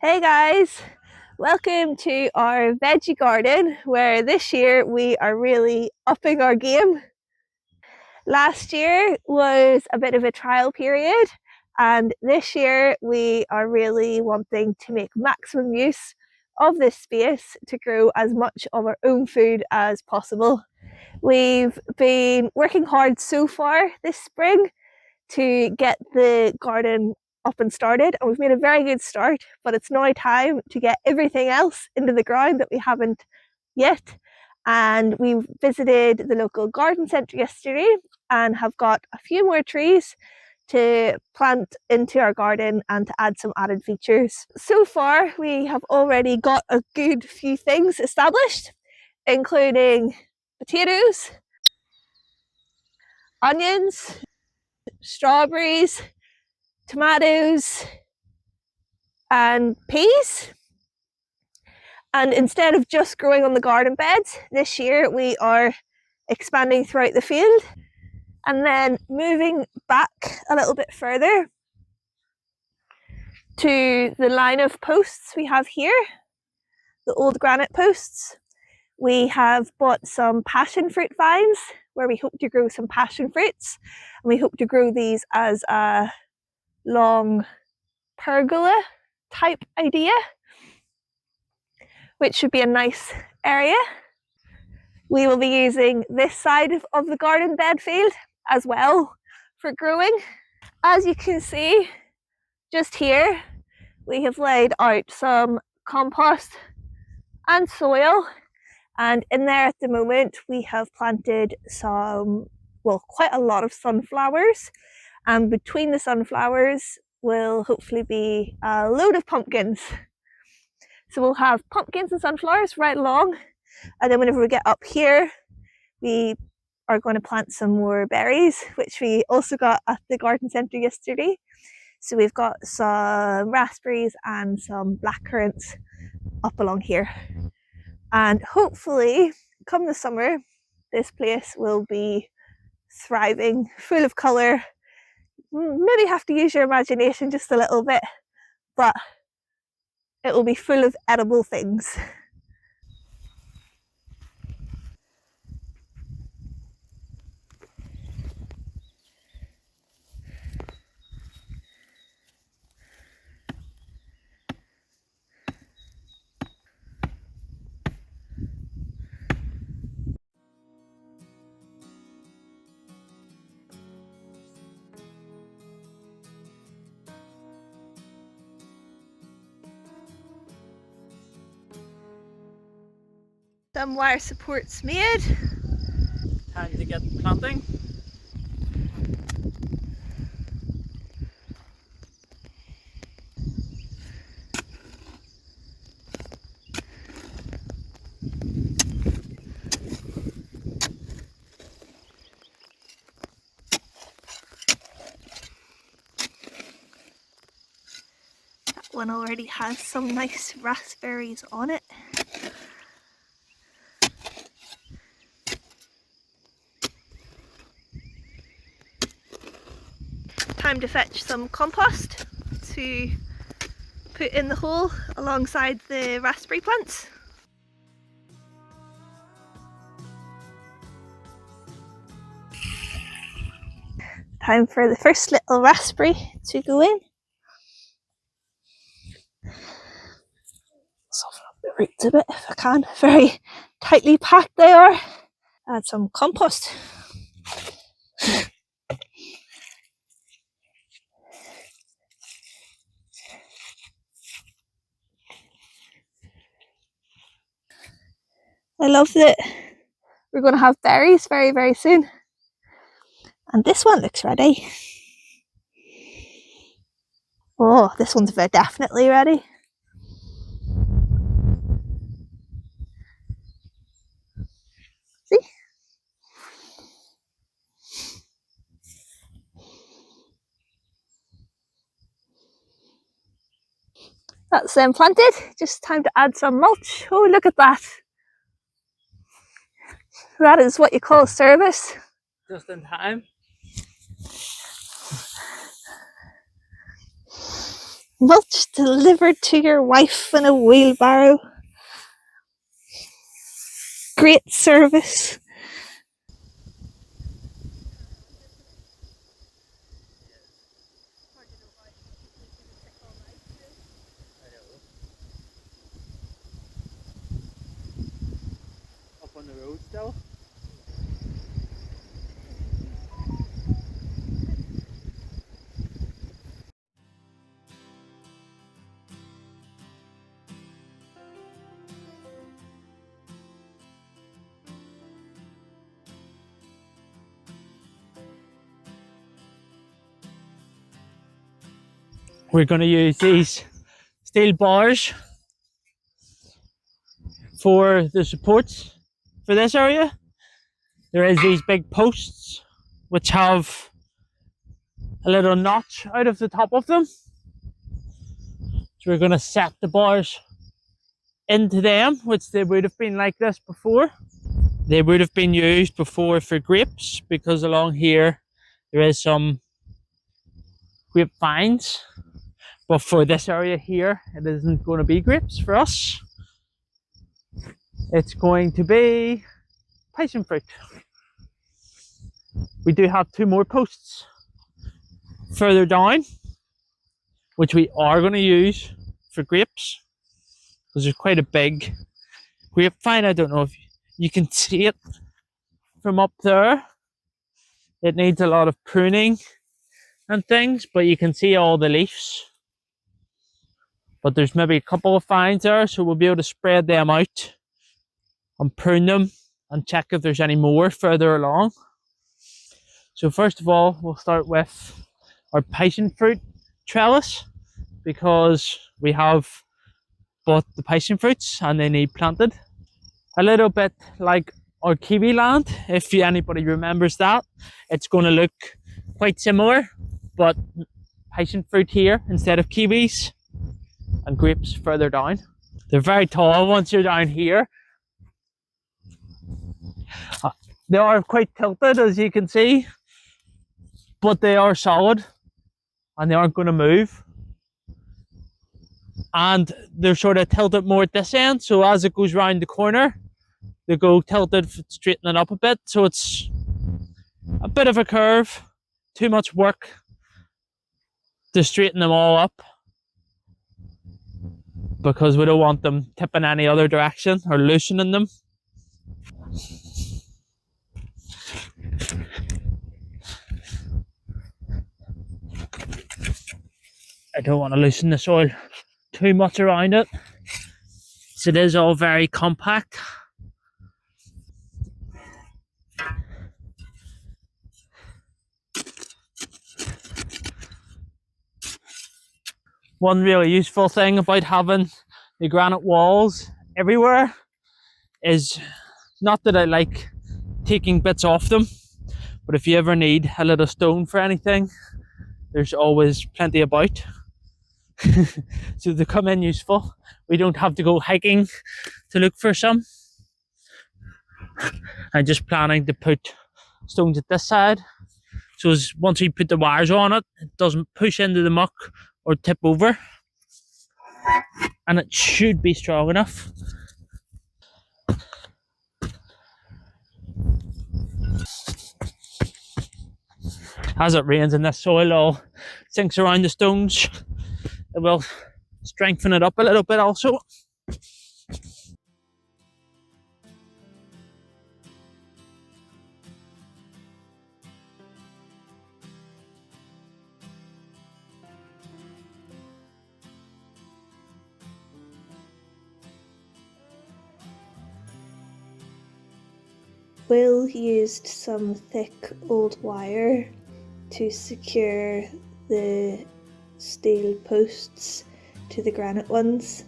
Hey guys, welcome to our veggie garden where this year we are really upping our game. Last year was a bit of a trial period, and this year we are really wanting to make maximum use of this space to grow as much of our own food as possible. We've been working hard so far this spring to get the garden up and started, and we've made a very good start, but it's now time to get everything else into the ground that we haven't yet. And we visited the local garden centre yesterday and have got a few more trees to plant into our garden and to add some added features. So far we have already got a good few things established, including potatoes, onions, strawberries, tomatoes and peas. And instead of just growing on the garden beds, this year we are expanding throughout the field and then moving back a little bit further to the line of posts we have here, the old granite posts. We have bought some passion fruit vines where we hope to grow some passion fruits, and we hope to grow these as a long pergola type idea, which should be a nice area. We will be using this side of the garden bed field as well for growing. As you can see, just here, we have laid out some compost and soil, and in there at the moment we have planted quite a lot of sunflowers, and between the sunflowers will hopefully be a load of pumpkins. So we'll have pumpkins and sunflowers right along, and then whenever we get up here, we are going to plant some more berries, which we also got at the garden centre yesterday. So we've got some raspberries and some blackcurrants up along here. And hopefully, come the summer, this place will be thriving, full of colour. Maybe have to use your imagination just a little bit, but it will be full of edible things. Some wire supports made. Time to get planting. That one already has some nice raspberries on it. Time to fetch some compost to put in the hole alongside the raspberry plants. Time for the first little raspberry to go in. Soften up the roots a bit if I can. Very tightly packed they are. Add some compost. I love that we're going to have berries very, very soon. And this one looks ready. Oh, this one's very definitely ready. See? That's them planted. Just time to add some mulch. Oh, look at that. That is what you call service. Just in time. Mulch delivered to your wife in a wheelbarrow. Great service. Up on the road still. We're going to use these steel bars for the supports for this area. There is these big posts which have a little notch out of the top of them. So we're going to set the bars into them, which they would have been like this before. They would have been used before for grapes, because along here there is some grapevines. But for this area here, it isn't going to be grapes for us. It's going to be passion fruit. We do have 2 more posts further down, which we are going to use for grapes, because there's quite a big grapevine. I don't know if you can see it from up there. It needs a lot of pruning and things, but you can see all the leaves. But there's maybe a couple of vines there, so we'll be able to spread them out and prune them and check if there's any more further along. So first of all, we'll start with our passion fruit trellis, because we have bought the passion fruits and they need planted. A little bit like our kiwi land, if anybody remembers that. It's going to look quite similar, but passion fruit here instead of kiwis, and grapes further down. They're very tall once you're down here. They are quite tilted, as you can see, but they are solid and they aren't going to move. And they're sort of tilted more at this end, so as it goes round the corner, they go tilted, straightening up a bit. So it's a bit of a curve, too much work to straighten them all up, because we don't want them tipping any other direction or loosening them. I don't want to loosen the soil too much around it, so it is all very compact. One really useful thing about having the granite walls everywhere is, not that I like taking bits off them, but if you ever need a little stone for anything, there's always plenty about. So they come in useful. We don't have to go hiking to look for some. I'm just planning to put stones at this side, so once we put the wires on it, it doesn't push into the muck or tip over, and it should be strong enough. As it rains and this soil all sinks around the stones, it will strengthen it up a little bit also. Will used some thick old wire to secure the steel posts to the granite ones.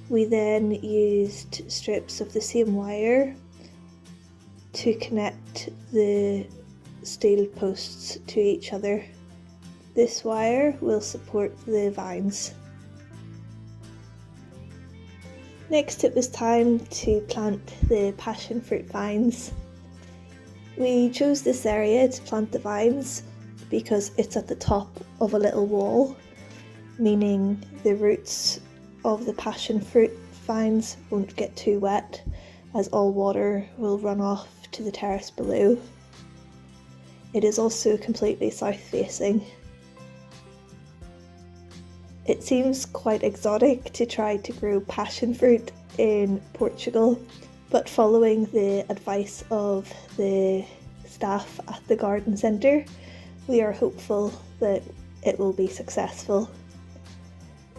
We then used strips of the same wire to connect the steel posts to each other. This wire will support the vines. Next it was time to plant the passion fruit vines. We chose this area to plant the vines because it's at the top of a little wall, meaning the roots of the passion fruit vines won't get too wet, as all water will run off to the terrace below. It is also completely south facing. It seems quite exotic to try to grow passion fruit in Portugal, but following the advice of the staff at the garden centre, we are hopeful that it will be successful.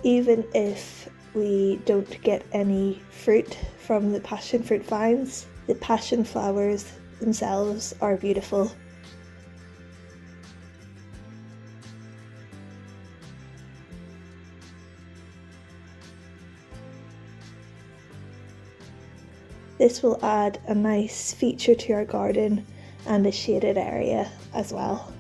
Even if we don't get any fruit from the passion fruit vines, the passion flowers themselves are beautiful. This will add a nice feature to our garden and a shaded area as well.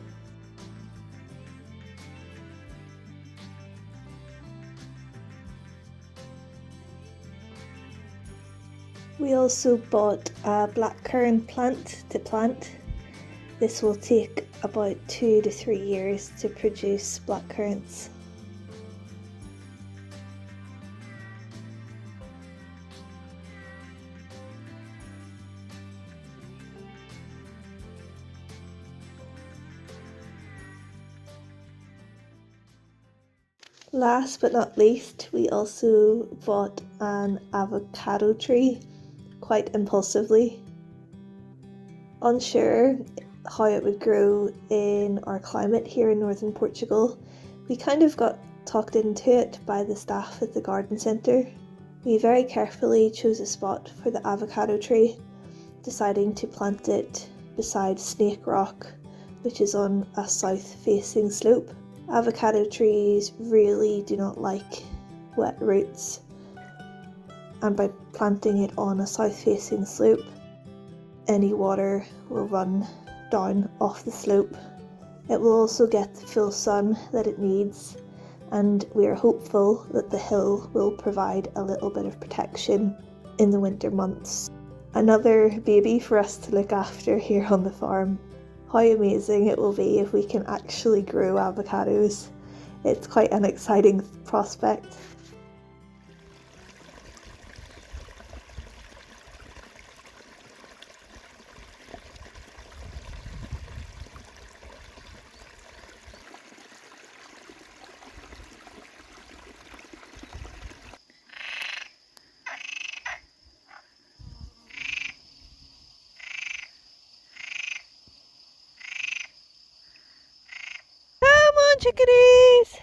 We also bought a blackcurrant plant to plant. This will take about 2 to 3 years to produce blackcurrants. Last but not least, we also bought an avocado tree quite impulsively. Unsure how it would grow in our climate here in northern Portugal, we kind of got talked into it by the staff at the garden centre. We very carefully chose a spot for the avocado tree, deciding to plant it beside Snake Rock, which is on a south-facing slope. Avocado trees really do not like wet roots, and by planting it on a south-facing slope, any water will run down off the slope. It will also get the full sun that it needs, and we are hopeful that the hill will provide a little bit of protection in the winter months. Another baby for us to look after here on the farm. How amazing it will be if we can actually grow avocados. It's quite an exciting prospect. Come on, chickadees!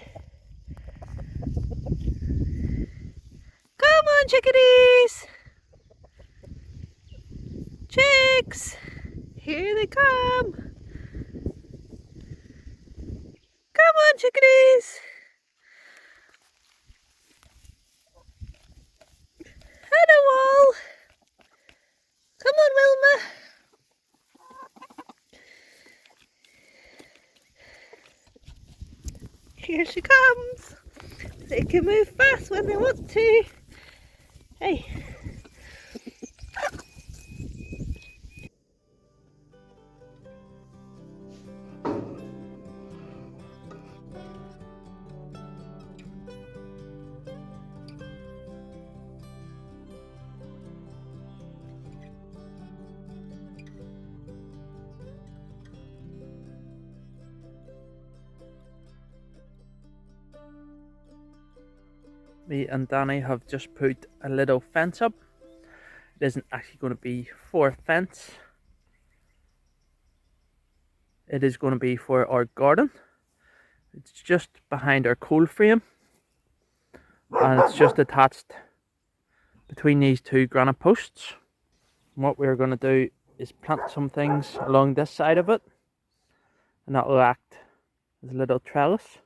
Come on, chickadees! Chicks! Here they come! Come on, chickadees! Hello all! Come on, Wilma! Here she comes! They can move fast when they want to. Hey! Me and Danny have just put a little fence up. It isn't actually going to be for a fence. It is going to be for our garden. It's just behind our coal frame, and it's just attached between these two granite posts. And what we're going to do is plant some things along this side of it, and that will act as a little trellis.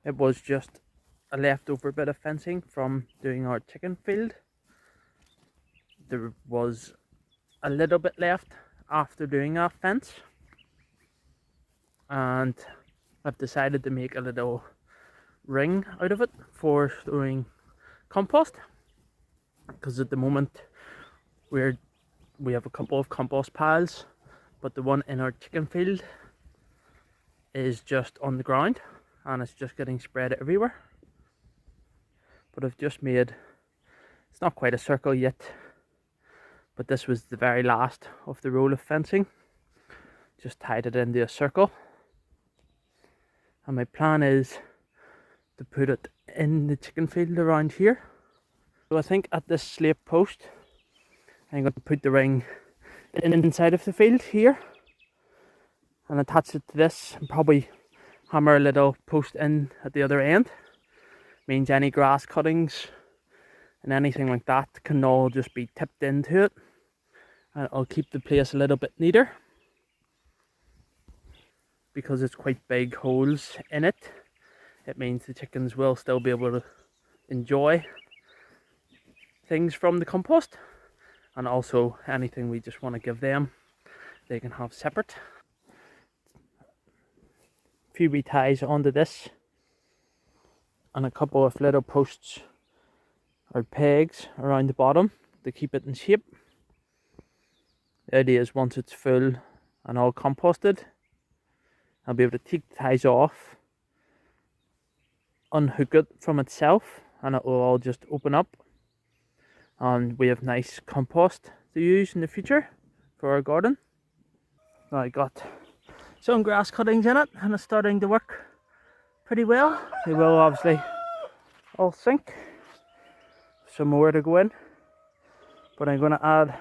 It was just a leftover bit of fencing from doing our chicken field. There was a little bit left after doing that fence, and I've decided to make a little ring out of it for storing compost, because at the moment we have a couple of compost piles, but the one in our chicken field is just on the ground and it's just getting spread everywhere. But I've just made, it's not quite a circle yet, but this was the very last of the roll of fencing. Just tied it into a circle, and my plan is to put it in the chicken field around here. So I think at this slate post I'm going to put the ring inside of the field here and attach it to this, and probably hammer a little post in at the other end. Means any grass cuttings and anything like that can all just be tipped into it, and it'll keep the place a little bit neater, because it's quite big holes in it. It means the chickens will still be able to enjoy things from the compost, and also anything we just want to give them they can have separate. A few wee ties onto this and a couple of little posts or pegs around the bottom to keep it in shape. The idea is once it's full and all composted, I'll be able to take the ties off, unhook it from itself, and it will all just open up, and we have nice compost to use in the future for our garden. Now I got some grass cuttings in it and it's starting to work pretty well. They will obviously all sink. Some more to go in, but I'm going to add a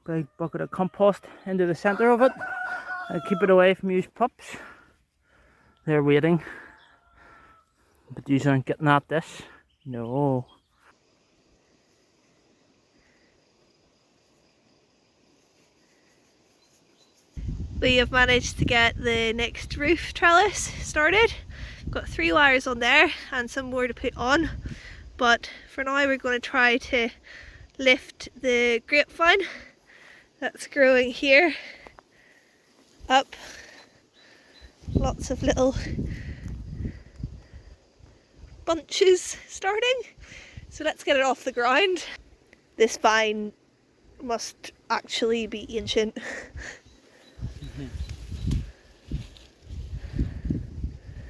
big bucket of compost into the centre of it and keep it away from these pups. They're waiting, but these aren't getting at this. No. We have managed to get the next roof trellis started. Got 3 wires on there and some more to put on, but for now we're going to try to lift the grapevine that's growing here up. Lots of little bunches starting, so let's get it off the ground. This vine must actually be ancient.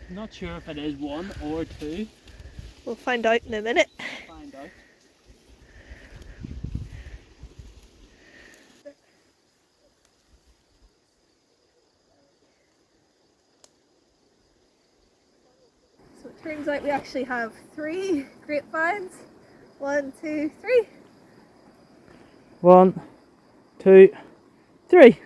Not sure if it is 1 or 2. We'll find out in a minute. Find out. So it turns out we actually have 3 grapevines. 1, 2, 3. 1, 2, 3.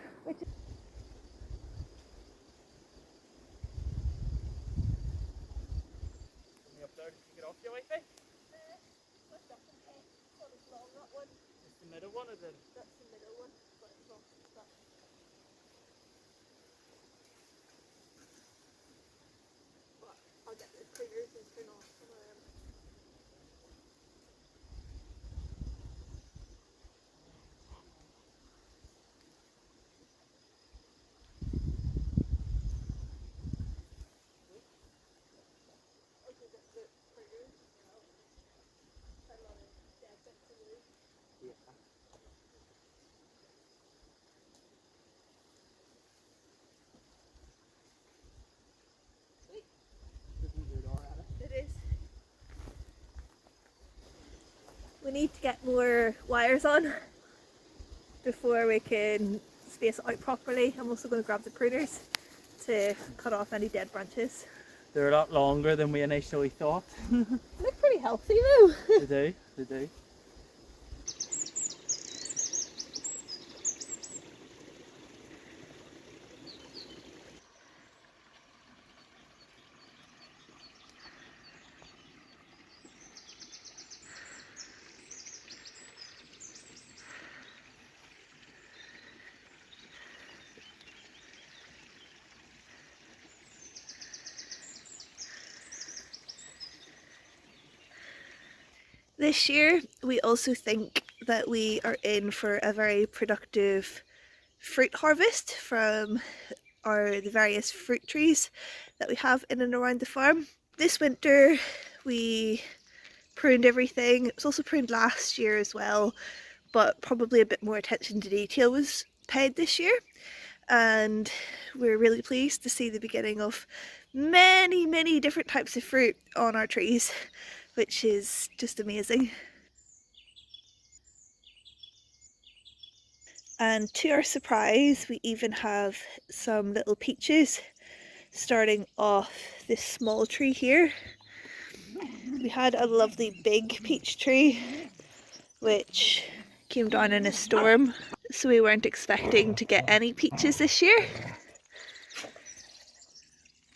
It is. We need to get more wires on before we can space it out properly. I'm also going to grab the pruners to cut off any dead branches. They're a lot longer than we initially thought. They look pretty healthy though. They do, they do. This year we also think that we are in for a very productive fruit harvest from the various fruit trees that we have in and around the farm. This winter we pruned everything. It was also pruned last year as well, but probably a bit more attention to detail was paid this year, and we're really pleased to see the beginning of many different types of fruit on our trees, which is just amazing. And to our surprise, we even have some little peaches starting off this small tree here. We had a lovely big peach tree which came down in a storm, so we weren't expecting to get any peaches this year.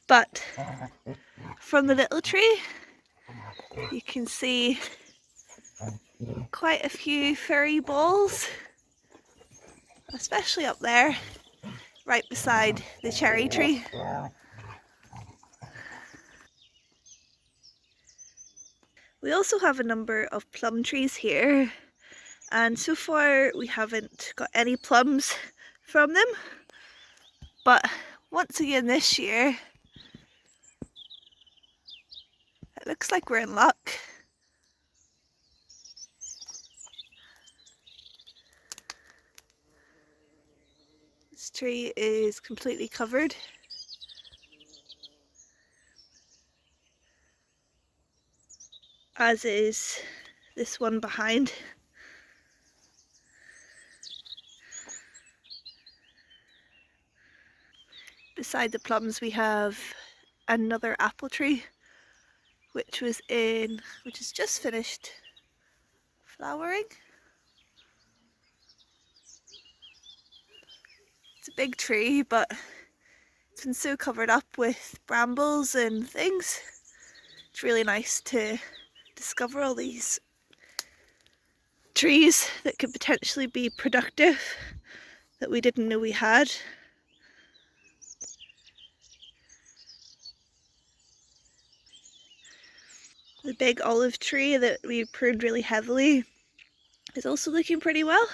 But from the little tree, you can see quite a few fairy balls, especially up there, right beside the cherry tree. We also have a number of plum trees here, and so far we haven't got any plums from them, but once again this year it looks like we're in luck. This tree is completely covered, as is this one behind. Beside the plums we have another apple tree which has just finished flowering. It's a big tree, but it's been so covered up with brambles and things. It's really nice to discover all these trees that could potentially be productive that we didn't know we had. The big olive tree that we pruned really heavily is also looking pretty well.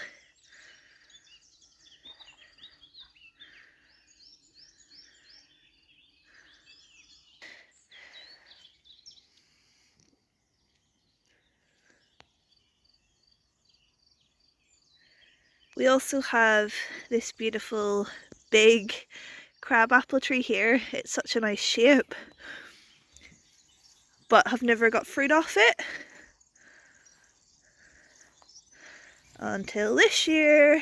We also have this beautiful big crab apple tree here. It's such a nice shape, but have never got fruit off it until this year.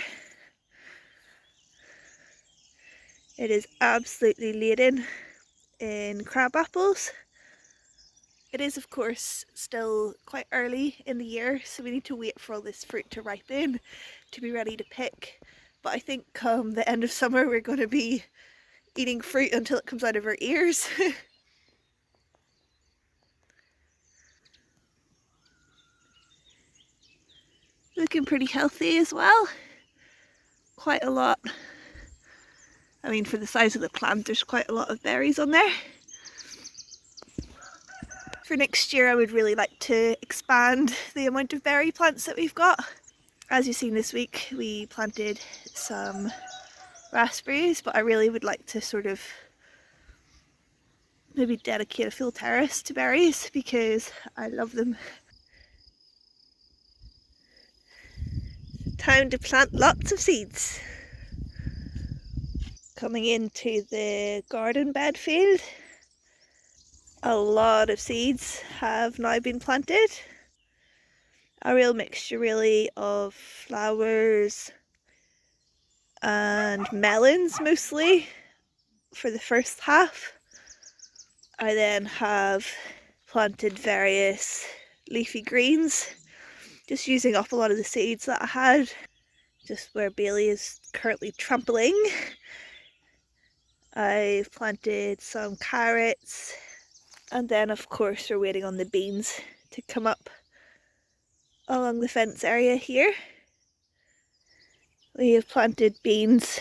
It is absolutely laden in crab apples. It is of course still quite early in the year, so we need to wait for all this fruit to ripen to be ready to pick. But I think come the end of summer we're going to be eating fruit until it comes out of our ears. Looking pretty healthy as well. Quite a lot. I mean, for the size of the plant, there's quite a lot of berries on there. For next year, I would really like to expand the amount of berry plants that we've got. As you've seen this week, we planted some raspberries, but I really would like to sort of maybe dedicate a full terrace to berries because I love them. Time to plant lots of seeds. Coming into the garden bed field, a lot of seeds have now been planted. A real mixture really of flowers and melons mostly for the first half. I then have planted various leafy greens, just using up a lot of the seeds that I had. Just where Bailey is currently trampling. I've planted some carrots, and then of course we're waiting on the beans to come up along the fence area here. We have planted beans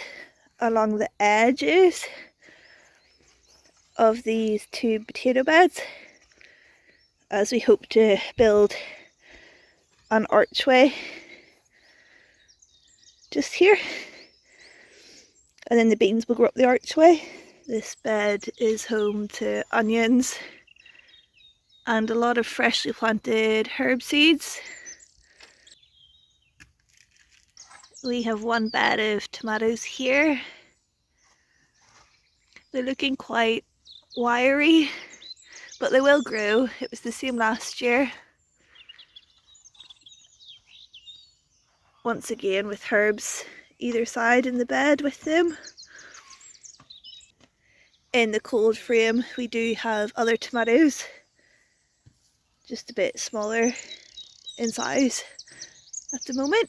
along the edges of these two potato beds as we hope to build an archway just here. And then the beans will grow up the archway. This bed is home to onions and a lot of freshly planted herb seeds. We have one bed of tomatoes here. They're looking quite wiry, but they will grow. It was the same last year. Once again with herbs either side in the bed with them. In the cold frame we do have other tomatoes, just a bit smaller in size at the moment.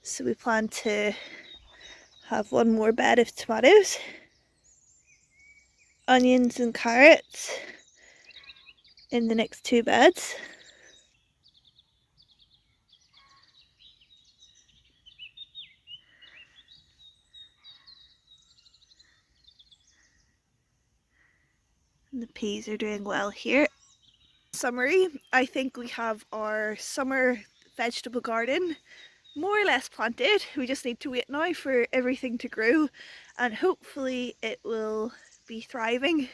So we plan to have one more bed of tomatoes, onions and carrots in the next two beds. And the peas are doing well here. Summary, I think we have our summer vegetable garden more or less planted. We just need to wait now for everything to grow and hopefully it will be thriving.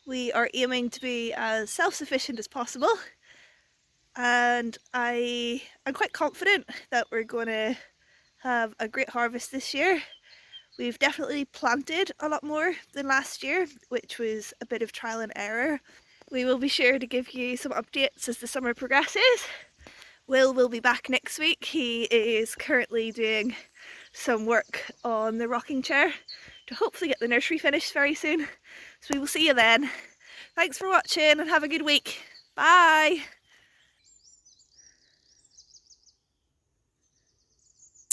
We are aiming to be as self-sufficient as possible, and I'm quite confident that we're going to have a great harvest this year. We've definitely planted a lot more than last year, which was a bit of trial and error. We will be sure to give you some updates as the summer progresses. Will be back next week. He is currently doing some work on the rocking chair to hopefully get the nursery finished very soon. So we will see you then. Thanks for watching and have a good week. Bye!